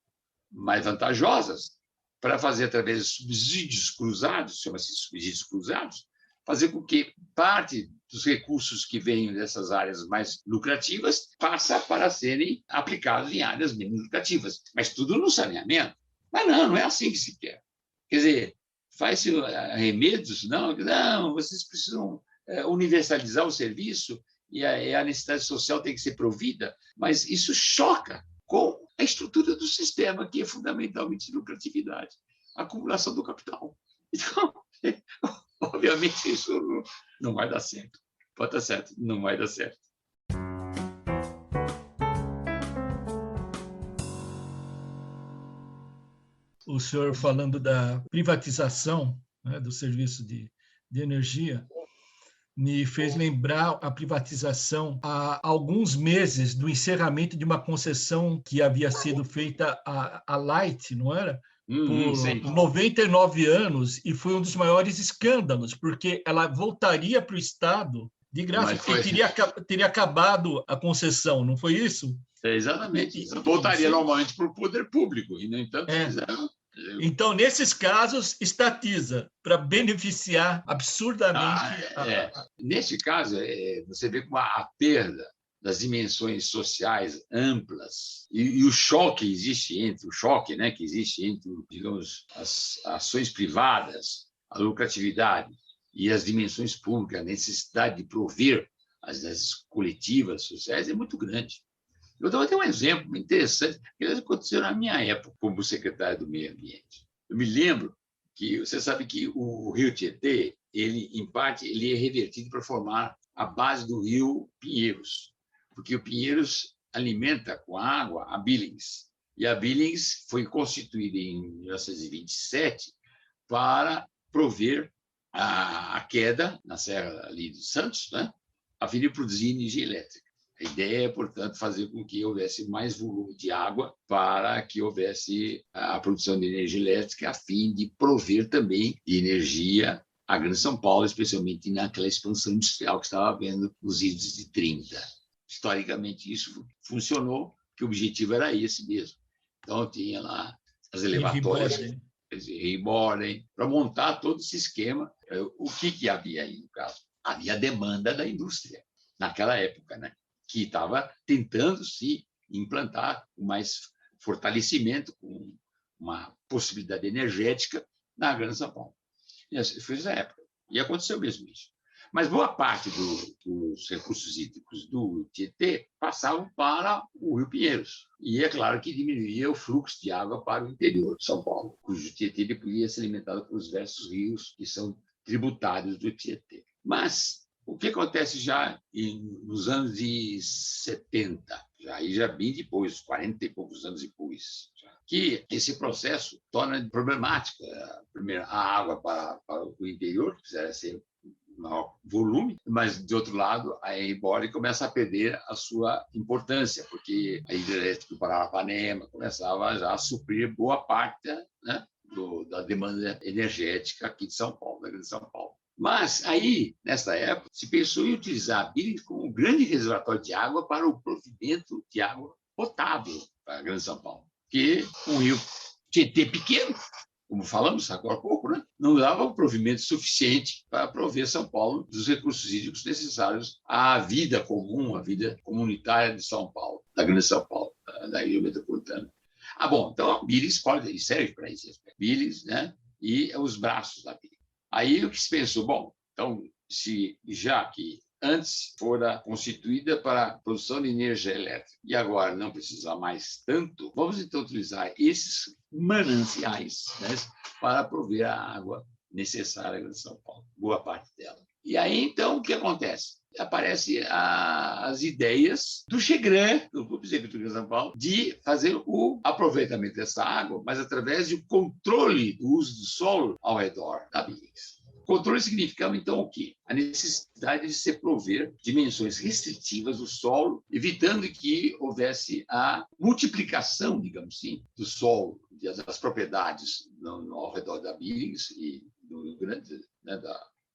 mais vantajosas, para fazer, através de subsídios cruzados, chama-se subsídios cruzados, fazer com que parte dos recursos que venham dessas áreas mais lucrativas passa para serem aplicados em áreas menos lucrativas. Mas tudo no saneamento. Mas não é assim que se quer. Quer dizer, faz-se remédios, não, vocês precisam universalizar o serviço e a necessidade social tem que ser provida, mas isso choca com a estrutura do sistema, que é fundamentalmente de lucratividade, a acumulação do capital. Então, obviamente, isso não vai dar certo. Pode estar certo, não vai dar certo. O senhor falando da privatização, né, do serviço de energia, me fez lembrar a privatização há alguns meses do encerramento de uma concessão que havia sido feita à Light, não era? Por 99 anos, e foi um dos maiores escândalos, porque ela voltaria para o Estado de graça, porque teria acabado a concessão, não foi isso? Exatamente. Voltaria normalmente para o poder público, e, no entanto, fizeram... Então, nesses casos, estatiza para beneficiar absurdamente. Neste caso, você vê como a perda das dimensões sociais amplas e o choque que existe entre digamos, as ações privadas, a lucratividade e as dimensões públicas, a necessidade de prover as coletivas sociais é muito grande. Eu vou dar um exemplo interessante, que aconteceu na minha época como secretário do Meio Ambiente. Eu me lembro que, você sabe que o Rio Tietê ele, em parte, ele é revertido para formar a base do rio Pinheiros, porque o Pinheiros alimenta com água a Billings. E a Billings foi constituída em 1927 para prover a queda na Serra ali de Santos, né, a fim de produzir energia elétrica. A ideia é, portanto, fazer com que houvesse mais volume de água para que houvesse a produção de energia elétrica, a fim de prover também de energia à Grande São Paulo, especialmente naquela expansão industrial que estava havendo nos idos de 30. Historicamente, isso funcionou, que o objetivo era esse mesmo. Então, tinha lá as elevatórias, Riborden, para montar todo esse esquema. O que havia aí, no caso? Havia a demanda da indústria, naquela época, né? Que estava tentando se implantar com mais fortalecimento, com uma possibilidade energética na Grande São Paulo. E foi essa época. E aconteceu mesmo isso. Mas boa parte dos recursos hídricos do Tietê passavam para o Rio Pinheiros. E é claro que diminuía o fluxo de água para o interior de São Paulo, cujo Tietê podia ser alimentado por diversos rios que são tributários do Tietê. Mas o que acontece já nos anos de 70, já bem depois, 40 e poucos anos depois, que esse processo torna problemática, primeiro, a água para o interior, que precisa ser maior volume, mas, de outro lado, a Riborden começa a perder a sua importância, porque a hidrelétrica do Paranapanema começava já a suprir boa parte, né, da demanda energética aqui de São Paulo, da Grande São Paulo. Mas aí, nessa época, se pensou em utilizar a Billings como um grande reservatório de água para o provimento de água potável para a Grande São Paulo, que um rio Tietê pequeno, como falamos agora há pouco, né, não dava um provimento suficiente para prover São Paulo dos recursos hídricos necessários à vida comum, à vida comunitária de São Paulo, da Grande São Paulo, da região metropolitana. Bom, então a Billings serve para isso, Billings, né, e os braços da Billings. Aí o que se pensou, bom, então, já que antes fora constituída para a produção de energia elétrica e agora não precisa mais tanto, vamos então utilizar esses mananciais, né, para prover a água necessária em São Paulo, boa parte dela. E aí, então, o que acontece? Aparecem as ideias do Chegran, do Clube de Agricultura de São Paulo, de fazer o aproveitamento dessa água, mas através de um controle do uso do solo ao redor da Billings. Controle significava, então, o quê? A necessidade de se prover dimensões restritivas do solo, evitando que houvesse a multiplicação, digamos assim, do solo, das propriedades ao redor da Billings e do Rio Grande, né,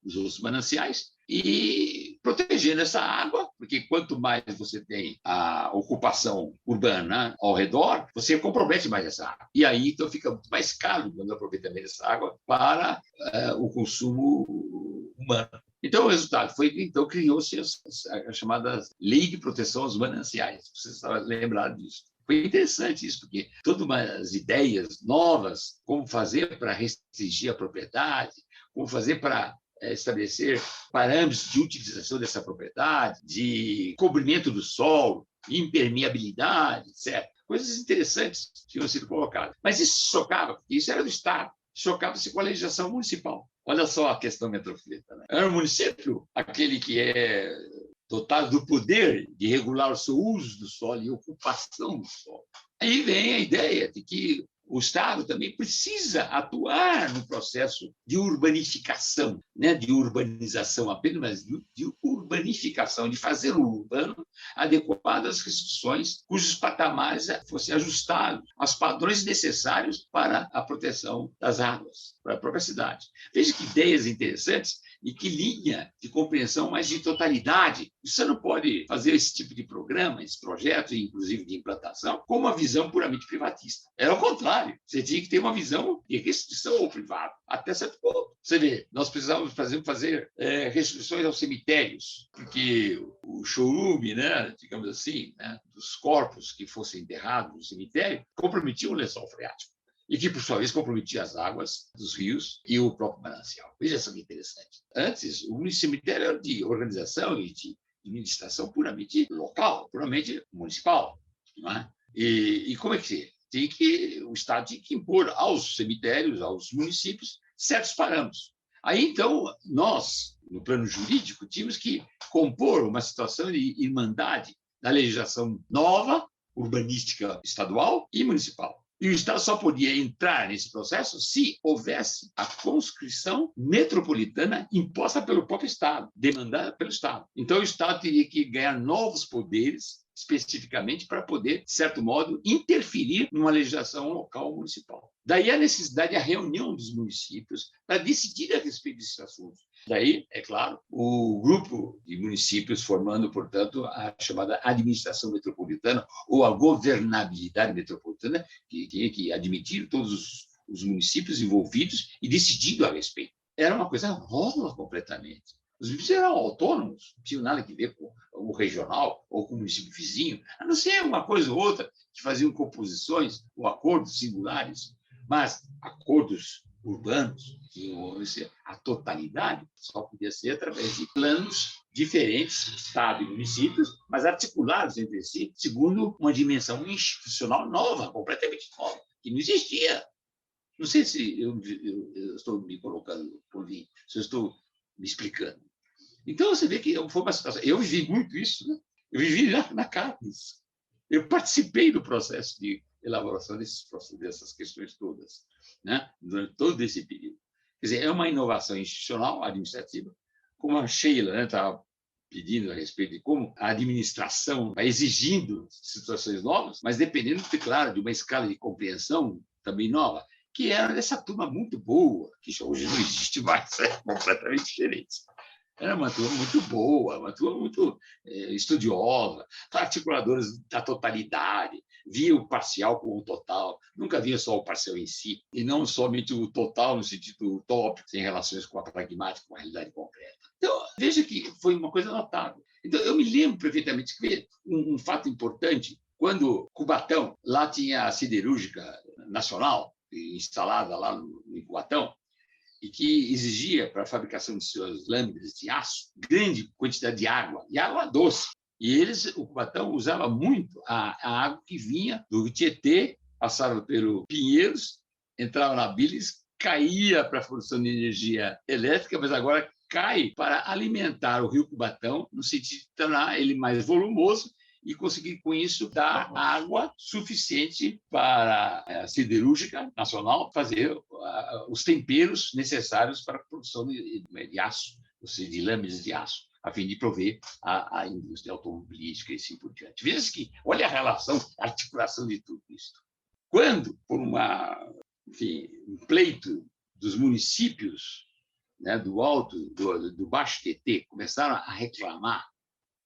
dos outros mananciais, e protegendo essa água, porque quanto mais você tem a ocupação urbana ao redor, você compromete mais essa água. E aí, então, fica muito mais caro o aproveitamento dessa água para o consumo humano. Então, o resultado foi que então, criou-se a chamada Lei de Proteção aos Mananciais. Você estava lembrado disso. Foi interessante isso, porque todas umas ideias novas, como fazer para restringir a propriedade, como fazer para estabelecer parâmetros de utilização dessa propriedade, de cobrimento do solo, impermeabilidade, etc. Coisas interessantes que tinham sido colocadas. Mas isso chocava, porque isso era do Estado. Chocava-se com a legislação municipal. Olha só a questão metrofleta, né? Era o município aquele que é dotado do poder de regular o seu uso do solo e ocupação do solo. Aí vem a ideia de que o Estado também precisa atuar no processo de urbanificação, né? De urbanização apenas, mas de urbanificação, de fazer o urbano adequado às restrições cujos patamares fossem ajustados aos padrões necessários para a proteção das águas, para a própria cidade. Veja que ideias interessantes e que linha de compreensão mais de totalidade. Você não pode fazer esse tipo de programa, esse projeto, inclusive de implantação, com uma visão puramente privatista. Era o contrário. Você tinha que ter uma visão de restrição ao privado, até certo ponto. Você vê, nós precisávamos, por exemplo, fazer restrições aos cemitérios, porque o chorume, né, digamos assim, né, dos corpos que fossem enterrados no cemitério, comprometia o lençol freático. E que, por sua vez, comprometia as águas dos rios e o próprio manancial. Veja só que interessante. Antes, o cemitério era de organização e de administração puramente local, puramente municipal. Não é? E como é que o Estado tinha que impor aos cemitérios, aos municípios, certos parâmetros. Aí, então, nós, no plano jurídico, tínhamos que compor uma situação de irmandade da legislação nova, urbanística estadual e municipal. E o Estado só podia entrar nesse processo se houvesse a conscrição metropolitana imposta pelo próprio Estado, demandada pelo Estado. Então, o Estado teria que ganhar novos poderes, especificamente, para poder, de certo modo, interferir numa legislação local ou municipal. Daí a necessidade da reunião dos municípios para decidir a respeito desses assuntos. Daí, é claro, o grupo de municípios formando, portanto, a chamada administração metropolitana ou a governabilidade metropolitana, que tinha que admitir todos os municípios envolvidos e decidido a respeito. Era uma coisa nova completamente. Os municípios eram autônomos, não tinham nada a ver com o regional ou com o município vizinho, a não ser uma coisa ou outra que faziam composições ou acordos singulares, mas acordos urbanos, que a totalidade só podia ser através de planos diferentes, Estado e municípios, mas articulados entre si, segundo uma dimensão institucional nova, completamente nova, que não existia. Não sei se eu estou me colocando por mim, se eu estou me explicando. Então, você vê que foi uma situação... Eu vivi muito isso, né? Eu vivi na carne isso. Eu participei do processo de elaboração dessas questões todas, né? Durante todo esse período. Quer dizer, é uma inovação institucional, administrativa, como a Sheila estava pedindo a respeito de como a administração vai exigindo situações novas, mas dependendo, claro, de uma escala de compreensão também nova, que era dessa turma muito boa, que hoje não existe mais, é completamente diferente. Era uma turma muito boa, uma turma muito estudiosa, articuladores da totalidade, via o parcial como o total, nunca via só o parcial em si, e não somente o total no sentido utópico, sem relações com a pragmática, com a realidade concreta. Então, veja que foi uma coisa notável. Então, eu me lembro perfeitamente que um fato importante, quando Cubatão, lá tinha a siderúrgica nacional, instalada lá no Cubatão, e que exigia para a fabricação de suas lâminas de aço grande quantidade de água, e água doce. E o Cubatão usava muito a água que vinha do Tietê, passava pelo Pinheiros, entrava na Bilis, caía para a produção de energia elétrica, mas agora cai para alimentar o rio Cubatão, no sentido de tornar ele mais volumoso e conseguir, com isso, dar água suficiente para a siderúrgica nacional fazer os temperos necessários para a produção de aço, ou seja, de lâminas de aço, a fim de prover a indústria automobilística e assim por diante. Veja que, olha a relação, a articulação de tudo isso. Quando, por um pleito dos municípios, né, do Alto, do Baixo Tietê, começaram a reclamar,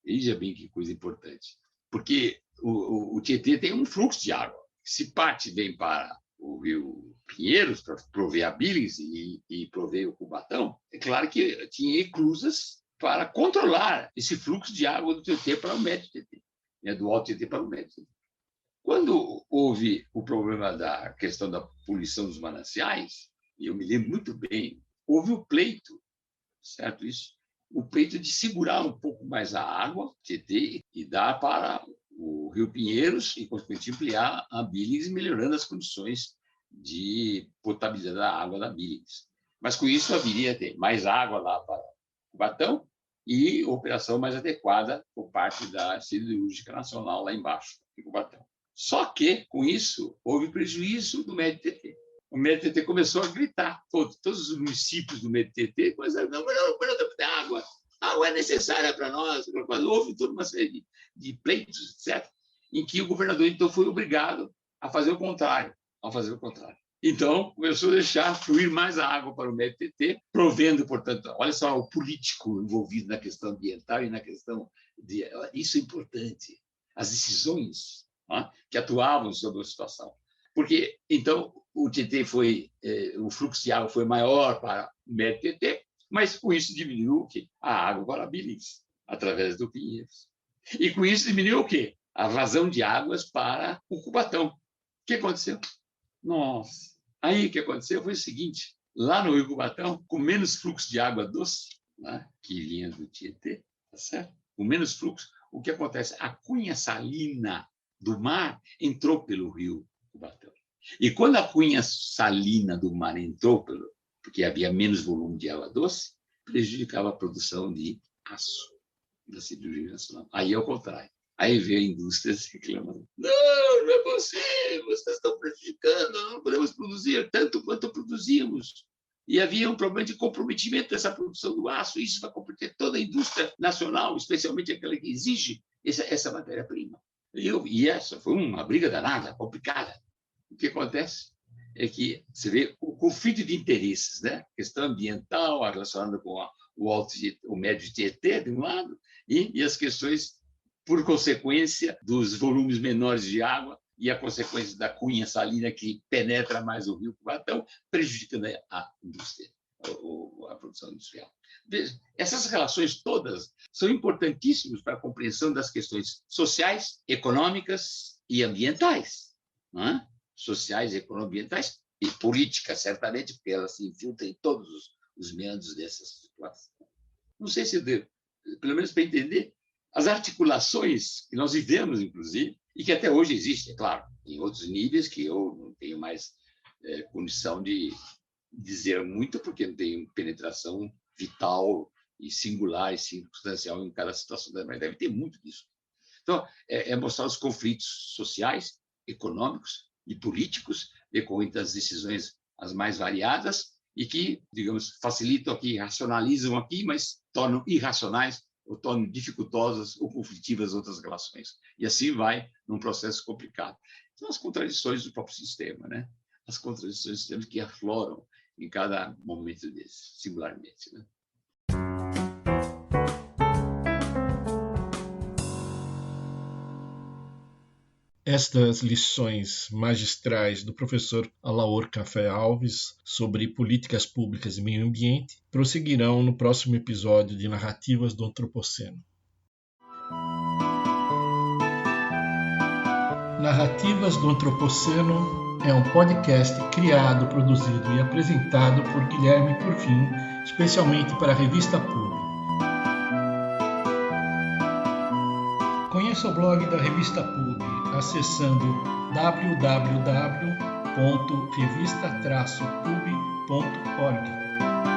veja bem que coisa importante, porque o Tietê tem um fluxo de água. Se parte vem para o rio Pinheiros, para prover a Billings e prover o Cubatão, é claro que tinha eclusas para controlar esse fluxo de água do Tietê para o Médio Tietê, né, do Alto Tietê para o Médio Tietê. Quando houve o problema da questão da poluição dos mananciais, e eu me lembro muito bem, houve o pleito, certo isso? O pleito de segurar um pouco mais a água, Tietê, e dar para o Rio Pinheiros e, consequentemente, ampliar a Billings, melhorando as condições de potabilidade da água da Billings. Mas, com isso, haveria ter mais água lá para o Cubatão e operação mais adequada por parte da Siderúrgica Nacional lá embaixo, em Cubatão. Só que, com isso, houve prejuízo do Médio Tietê. O Médio Tietê começou a gritar. Todos os municípios do Médio Tietê começaram, não ter água. A água é necessária para nós. Houve toda uma série de pleitos, etc., em que o governador, então, foi obrigado a fazer o contrário. Então, começou a deixar fluir mais a água para o Médio Tietê, provendo, portanto, olha só o político envolvido na questão ambiental e na questão de... Isso é importante. As decisões, né, que atuavam sobre a situação. Porque, então, o Tietê o fluxo de água foi maior para o Médio Tietê, mas com isso diminuiu o quê? A água para a Billings, através do Pinheiros. E com isso diminuiu o quê? A vazão de águas para o Cubatão. O que aconteceu? Nossa! Aí o que aconteceu foi o seguinte, lá no Rio Cubatão, com menos fluxo de água doce, né, que vinha do Tietê, tá certo? Com menos fluxo, o que acontece? A cunha salina do mar entrou pelo Rio Cubatão. E quando a cunha salina do mar entrou porque havia menos volume de água doce, prejudicava a produção de aço da siderurgia nacional. Aí é o contrário. Aí veio a indústria reclamando. Não é possível, vocês estão prejudicando, não podemos produzir tanto quanto produzimos. E havia um problema de comprometimento dessa produção do aço, e isso vai comprometer toda a indústria nacional, especialmente aquela que exige essa matéria-prima. E essa foi uma briga danada, complicada. O que acontece é que você vê o conflito de interesses, né? A questão ambiental relacionada com o médio Tietê, de um lado, e as questões, por consequência, dos volumes menores de água e a consequência da cunha salina que penetra mais o rio Cubatão, prejudicando a indústria, a produção industrial. Essas relações todas são importantíssimas para a compreensão das questões sociais, econômicas e ambientais. Não é? Sociais, econômicas e políticas, certamente, porque elas se infiltram em todos os meandros dessa situação. Não sei se deu, pelo menos para entender as articulações que nós vivemos, inclusive, e que até hoje existem, é claro, em outros níveis que eu não tenho mais condição de dizer muito, porque não tenho penetração vital e singular e circunstancial em cada situação, mas deve ter muito disso. Então, é mostrar os conflitos sociais, econômicos e políticos decorrentes das decisões as mais variadas e que, digamos, facilitam aqui, racionalizam aqui, mas tornam irracionais ou tornam dificultosas ou conflitivas outras relações. E assim vai num processo complicado. São as contradições do próprio sistema, né? As contradições do sistema que afloram em cada momento desse, singularmente, né? Estas lições magistrais do professor Alaor Café Alves sobre políticas públicas e meio ambiente prosseguirão no próximo episódio de Narrativas do Antropoceno. Narrativas do Antropoceno é um podcast criado, produzido e apresentado por Guilherme Porfim, especialmente para a revista PUB. Conheça o blog da revista PUB acessando www.revista-pub.org.